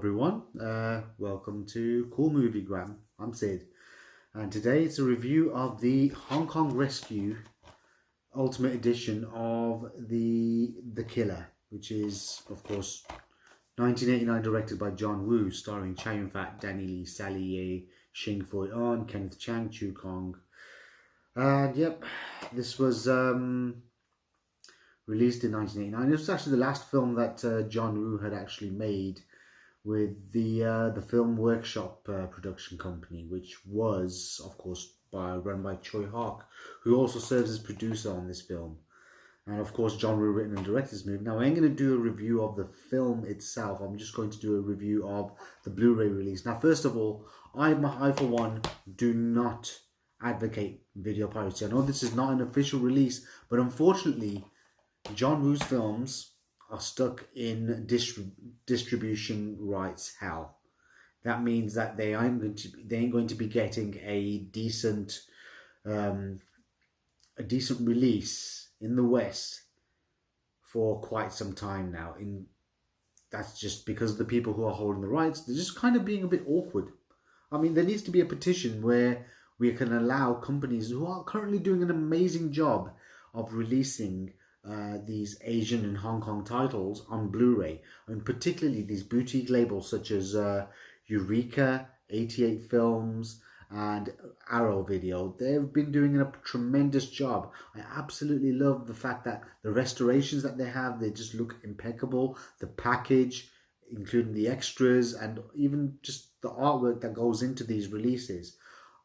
everyone, welcome to Cool Movie Gram. I'm Sid, and today it's a review of the Hong Kong Rescue Ultimate Edition of The Killer, which is, of course, 1989, directed by John Woo, starring Chow Yun-fat, Danny Lee, Sally Ye, Shing Fui-on, Kenneth Chang, Chu Kong. And yep, this was released in 1989. It was actually the last film that John Woo had actually made with the Film Workshop production company, which was, of course, run by Choi Hark, who also serves as producer on this film. And of course, John Woo written and directed this movie. Now, I ain't going to do a review of the film itself. I'm just going to do a review of the Blu-ray release. Now, first of all, I for one, do not advocate video piracy. I know this is not an official release, but unfortunately, John Woo's films are stuck in distribution rights hell. That means that they ain't going to be getting a decent release in the West for quite some time now. That's just because the people who are holding the rights, they're just kind of being a bit awkward. I mean, there needs to be a petition where we can allow companies who are currently doing an amazing job of releasing these Asian and Hong Kong titles on Blu-ray, and particularly these boutique labels such as Eureka, 88 Films, and Arrow Video. They've been doing a tremendous job. I absolutely love the fact that the restorations that they have, they just look impeccable. The package, including the extras, and even just the artwork that goes into these releases.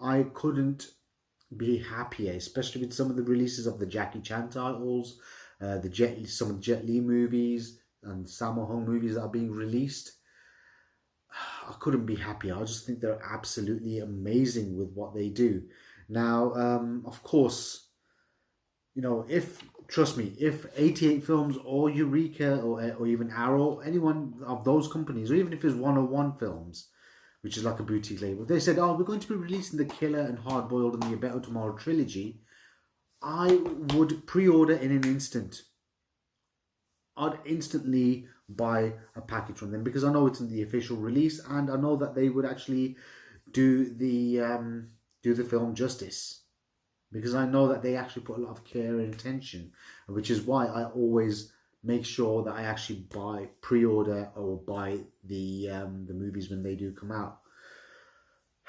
I couldn't be happier, especially with some of the releases of the Jackie Chan titles, some of the Jet Li movies and Sammo Hung movies that are being released. I couldn't be happier. I just think they're absolutely amazing with what they do. Now, of course, you know, trust me, if 88 Films or Eureka or even Arrow, any one of those companies, or even if it's 101 Films, which is like a boutique label, they said, oh, we're going to be releasing The Killer and Hard Boiled and the A Better Tomorrow trilogy, I would pre-order in an instant. I'd instantly buy a package from them because I know it's in the official release, and I know that they would actually do the film justice, because I know that they actually put a lot of care and attention, which is why I always make sure that I actually pre-order or buy the movies when they do come out.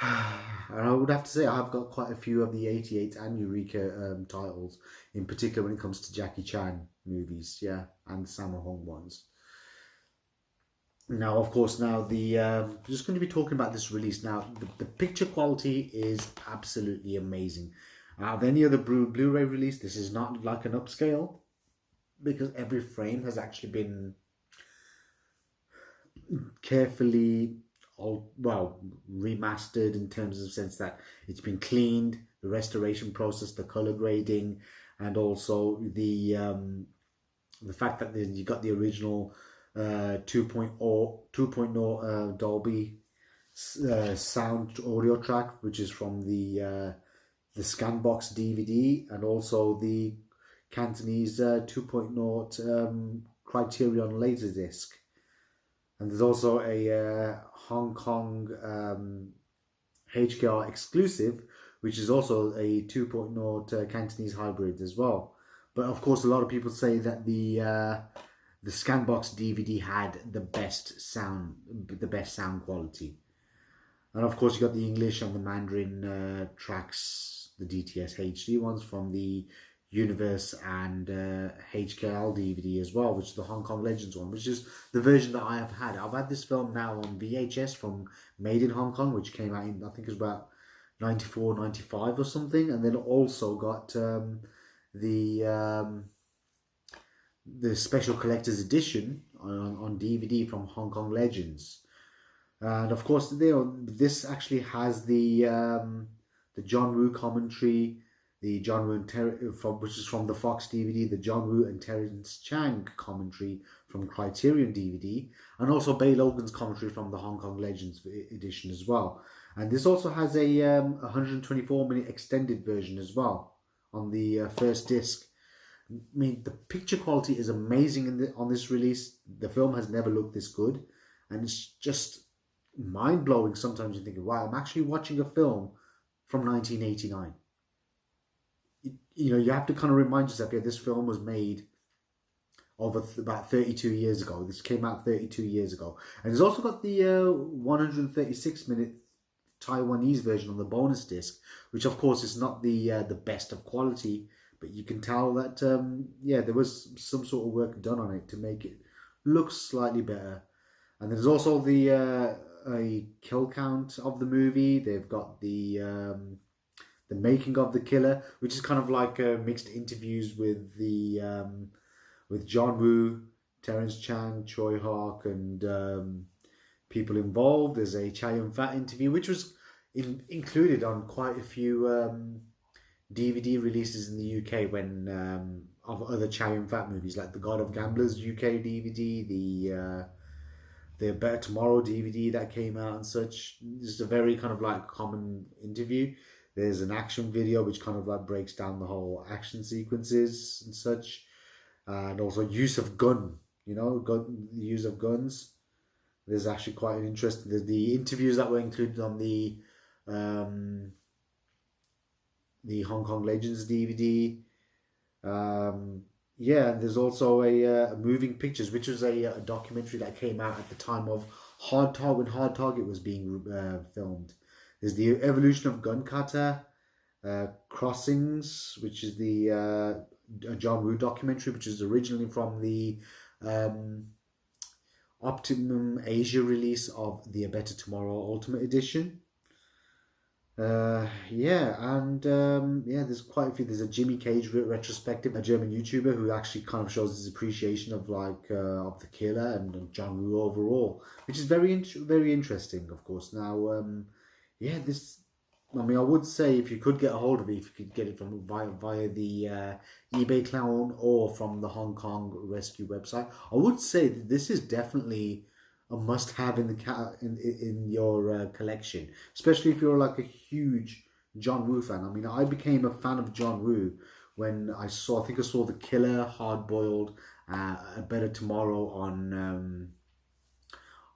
And I would have to say I've got quite a few of the 88 and Eureka titles, in particular when it comes to Jackie Chan movies, yeah, and Sammo Hung ones. Now, of course, we're just going to be talking about this release. Now, the picture quality is absolutely amazing. Out of any other Blu-ray release, this is not like an upscale, because every frame has actually been carefully remastered, in terms of the sense that it's been cleaned, the restoration process, the color grading, and also the fact that you got the original 2.0 Dolby sound audio track, which is from the Scanbox DVD, and also the Cantonese 2.0 Criterion Laserdisc. And there's also a Hong Kong HKR exclusive, which is also a 2.0 Cantonese hybrid as well. But of course, a lot of people say that the Scanbox DVD had the best sound quality. And of course, you got the English and the Mandarin tracks, the DTS HD ones from the Universe and HKL DVD as well, which is the Hong Kong Legends one, which is the version that I have had. I've had this film now on VHS from Made in Hong Kong, which came out in, I think it was about 94, 95 or something. And then also got the special collector's edition on DVD from Hong Kong Legends. And of course, this actually has the John Woo commentary, the John Woo which is from the Fox DVD, the John Woo and Terence Chang commentary from Criterion DVD, and also Bay Logan's commentary from the Hong Kong Legends edition as well. And this also has a 124-minute extended version as well on the first disc. I mean, the picture quality is amazing on this release. The film has never looked this good. and it's just mind blowing. Sometimes you're thinking, wow, I'm actually watching a film from 1989. You have to kind of remind yourself, yeah, this film was made over about 32 years ago. This came out 32 years ago. And it's also got the 136-minute Taiwanese version on the bonus disc, which of course is not the best of quality, but you can tell that, there was some sort of work done on it to make it look slightly better. And there's also the a kill count of the movie. They've got the making of the killer, which is kind of like mixed interviews with with John Woo, Terence Chang, Choi Hawk, and people involved. There's a Chow Yun-fat interview, which was included on quite a few DVD releases in the UK when of other Chow Yun-fat movies, like the God of Gamblers UK DVD, the Better Tomorrow DVD that came out and such. It's a very kind of like common interview. There's an action video which kind of like breaks down the whole action sequences and such, and also use of gun. Use of guns. There's actually quite an interesting. There's the interviews that were included on the Hong Kong Legends DVD. And there's also a moving pictures, which was a documentary that came out at the time of when Hard Target was being filmed. There's the evolution of gun kata, Crossings, which is the John Woo documentary, which is originally from the Optimum Asia release of the A Better Tomorrow Ultimate Edition. There's quite a few. There's a Jimmy Cage retrospective, a German YouTuber who actually kind of shows his appreciation of of the killer and John Woo overall, which is very interesting, of course. Now, I would say if you could get a hold of it, if you could get it from via the eBay clone or from the Hong Kong Rescue website, I would say that this is definitely a must-have in your collection, especially if you're like a huge John Woo fan. I mean, I became a fan of John Woo when I saw The Killer, Hard Boiled, A Better Tomorrow on.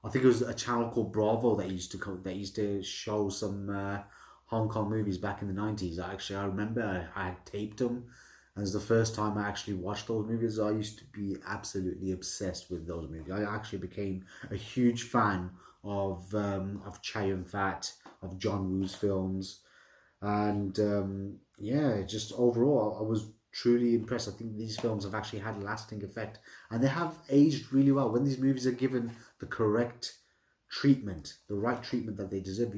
I think it was a channel called Bravo that used to show some Hong Kong movies back in the 90s. I remember I had taped them, and it was the first time I actually watched those movies. I used to be absolutely obsessed with those movies. I actually became a huge fan of Chow Yun-fat, of John Woo's films, and just overall I was truly impressed. I think these films have actually had a lasting effect, and they have aged really well. When these movies are given the correct treatment, the right treatment that they deserve,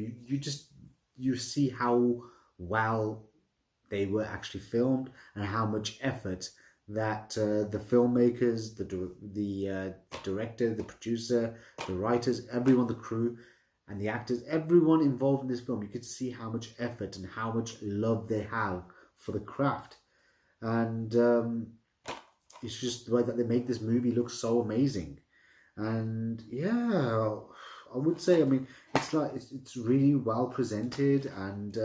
you see how well they were actually filmed and how much effort that the filmmakers, the director, the producer, the writers, everyone, the crew, and the actors, everyone involved in this film, you could see how much effort and how much love they have for the craft. And it's just the way that they make this movie look so amazing. And I would say, it's really well presented, and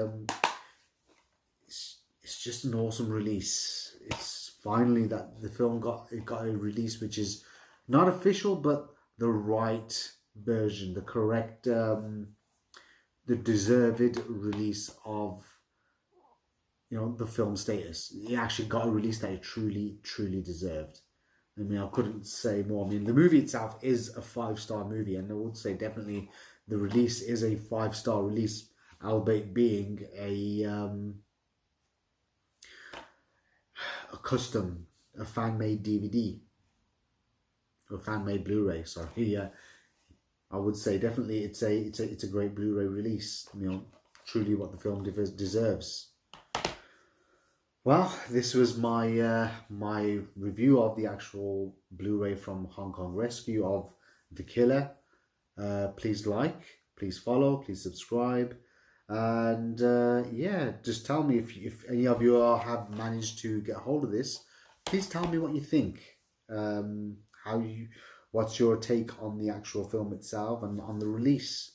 it's just an awesome release. It's finally that the film got a release which is not official, but the right version, the correct, the deserved release of the film status. It actually got a release that it truly deserved. I couldn't say more. The movie itself is a 5-star movie, and I would say definitely the release is a 5-star release, albeit being a custom, a fan-made DVD, or fan-made Blu-ray. Sorry, I would say definitely it's a great Blu-ray release. Truly what the film deserves. Well, this was my my review of the actual Blu-ray from Hong Kong Rescue of The Killer. Please like, please follow, please subscribe, and just tell me if any of you have managed to get hold of this. Please tell me what you think. What's your take on the actual film itself and on the release?